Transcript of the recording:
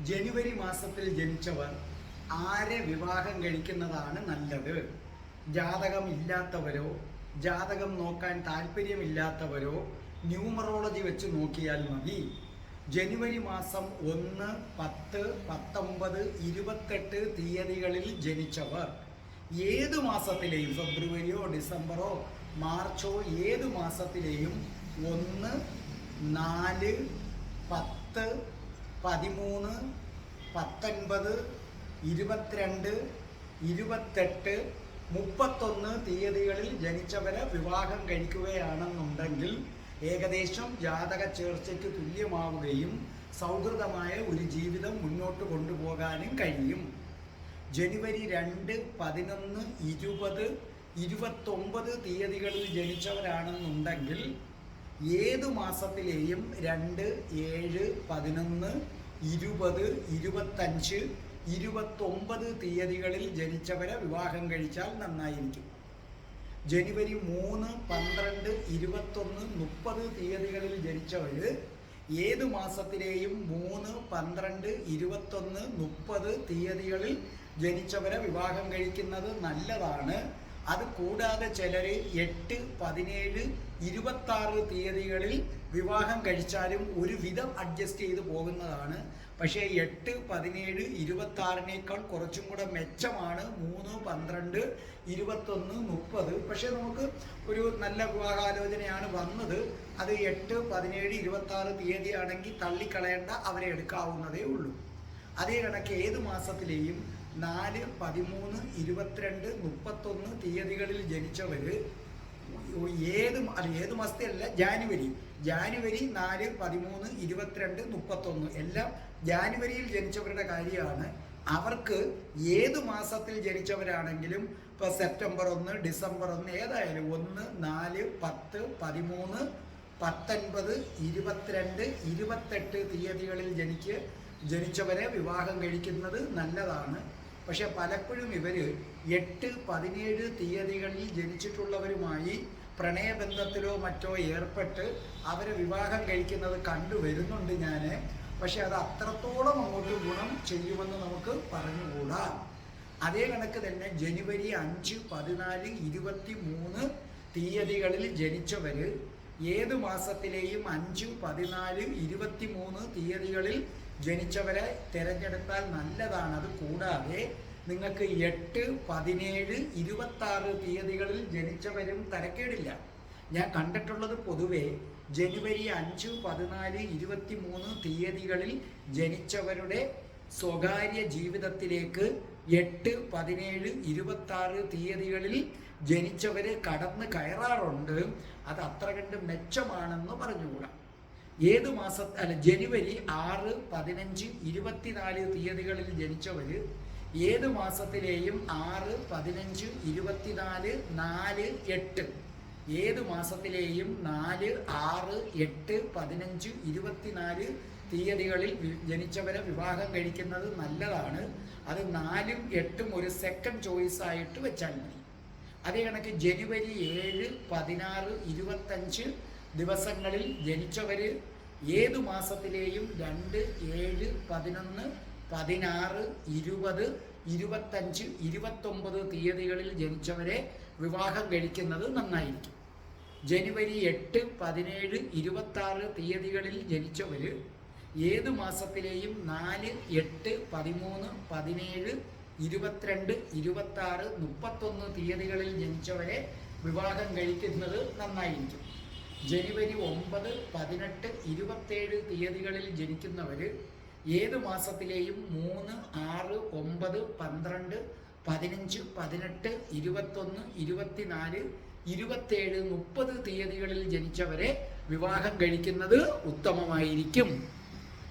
ജനുവരി മാസത്തിൽ ജനിച്ചവർ ആരെ വിവാഹം കഴിക്കുന്നതാണ് നല്ലത്? ജാതകം ഇല്ലാത്തവരോ ജാതകം നോക്കാൻ താല്പര്യമില്ലാത്തവരോ ന്യൂമറോളജി വെച്ച് നോക്കിയാൽ മതി. ജനുവരി മാസം 1, 10, 19, 28 തീയതികളിൽ ജനിച്ചവർ ഏതു മാസത്തിലെയും, ഫെബ്രുവരിയോ ഡിസംബറോ മാർച്ചോ ഏതു മാസത്തിലെയും 1, 4, 10, 13, 19, 22, 28, 31 തീയതികളിൽ ജനിച്ചവരെ വിവാഹം കഴിക്കുകയാണെന്നുണ്ടെങ്കിൽ ഏകദേശം ജാതക ചേർച്ചയ്ക്ക് തുല്യമാവുകയും സൗഹൃദമായ ഒരു ജീവിതം മുന്നോട്ട് കൊണ്ടുപോകാനും കഴിയും. ജനുവരി 2, 11, 20, 29 തീയതികളിൽ ജനിച്ചവരാണെന്നുണ്ടെങ്കിൽ ഏതു മാസത്തിലെയും 2, 7, 11, 20, 25, 29 തീയതികളിൽ ജനിച്ചവരെ വിവാഹം കഴിച്ചാൽ നന്നായിരിക്കും. ജനുവരി 3, 12, 21, 30 തീയതികളിൽ ജനിച്ചവർ ഏത് മാസത്തിലെയും 3, 12, 21, 30 തീയതികളിൽ ജനിച്ചവരെ വിവാഹം കഴിക്കുന്നത് നല്ലതാണ്. അത് കൂടാതെ ചിലർ 8, 17, 26 തീയതികളിൽ വിവാഹം കഴിച്ചാലും ഒരുവിധം അഡ്ജസ്റ്റ് ചെയ്ത് പോകുന്നതാണ്. പക്ഷേ 8, 17, 26 കുറച്ചും കൂടെ മെച്ചമാണ് 3, 12, 21, 30. പക്ഷേ നമുക്ക് ഒരു നല്ല വിവാഹാലോചനയാണ് വന്നത്. അത് 8, 17, 26 തീയതിയാണെങ്കിൽ തള്ളിക്കളയേണ്ട, അവരെ എടുക്കാവുന്നതേ ഉള്ളൂ. അതേ കണക്ക് ഏത് മാസത്തിലെയും 4, 13, 22, 31 തീയതികളിൽ ജനിച്ചവർ ഏത് മാസത്തിലല്ല, ജാനുവരി 4, 13, 22, 31 എല്ലാം ജാനുവരിയിൽ ജനിച്ചവരുടെ കാര്യമാണ്. അവർക്ക് ഏത് മാസത്തിൽ ജനിച്ചവരാണെങ്കിലും ഇപ്പോൾ സെപ്റ്റംബർ 1, ഡിസംബർ 1 ഏതായാലും 1, 4, 10, 13, 19, 22, 28 തീയതികളിൽ ജനിച്ചവരെ വിവാഹം കഴിക്കുന്നത് നല്ലതാണ്. പക്ഷെ പലപ്പോഴും ഇവർ 8, 17 തീയതികളിൽ ജനിച്ചിട്ടുള്ളവരുമായി പ്രണയബന്ധത്തിലോ മറ്റോ ഏർപ്പെട്ട് അവരെ വിവാഹം കഴിക്കുന്നത് കണ്ടുവരുന്നുണ്ട് ഞാൻ. പക്ഷെ അത് അത്രത്തോളം അങ്ങോട്ട് ഗുണം ചെയ്യുമെന്ന് നമുക്ക് പറഞ്ഞുകൂടാ. അതേ കണക്ക് തന്നെ ജനുവരി 5, 14, 23 തീയതികളിൽ ജനിച്ചവർ ഏത് മാസത്തിലെയും 5, 14, 23 തീയതികളിൽ ജനിച്ചവരെ തിരഞ്ഞെടുത്താൽ നല്ലതാണ്. അത് കൂടാതെ നിങ്ങൾക്ക് 8, 17, 26 തീയതികളിൽ ജനിച്ചവരും തരക്കേടില്ല. ഞാൻ കണ്ടിട്ടുള്ളത് പൊതുവെ ജനുവരി 5, 14, 23 തീയതികളിൽ ജനിച്ചവരുടെ സ്വകാര്യ ജീവിതത്തിലേക്ക് 8, 17, 26 തീയതികളിൽ ജനിച്ചവർ കടന്ന് കയറാറുണ്ട്. അത് അത്ര കണ്ട് മെച്ചമാണെന്ന് പറഞ്ഞുകൂടാ. ജനുവരി 6, 15, 24 തീയതികളിൽ ജനിച്ചവർ ഏത് മാസത്തിലെയും 6, 15, 24, 4, 8 ഏത് മാസത്തിലെയും 4, 6, 8, 15, 24 തീയതികളിൽ ജനിച്ചവരെ വിവാഹം കഴിക്കുന്നത് നല്ലതാണ്. അത് 4ഉം 8ഉം ഒരു സെക്കൻഡ് ചോയ്സ് ആയിട്ട് വെച്ചാൽ മതി. അതേ കണക്ക് ജനുവരി 7, 16, 25 ദിവസങ്ങളിൽ ജനിച്ചവർ ഏതു മാസത്തിലെയും 2, 7, 11, 16, 20, 25, 29 തീയതികളിൽ ജനിച്ചവരെ വിവാഹം കഴിക്കുന്നത് നന്നായിരിക്കും. ജനുവരി 8, 17, 26 തീയതികളിൽ ജനിച്ചവർ ഏത് മാസത്തിലെയും 4, 8, 13, 17, 22, 26, 31 തീയതികളിൽ ജനിച്ചവരെ വിവാഹം കഴിക്കുന്നത് നന്നായിരിക്കും. ജനുവരി 9, 18, 27 തീയതികളിൽ ജനിക്കുന്നവർ ഏത് മാസത്തിലെയും 3, 6, 9, 12, 15, 18, 21, 24, 27, 30 തീയതികളിൽ ജനിച്ചവരെ വിവാഹം കഴിക്കുന്നത് ഉത്തമമായിരിക്കും.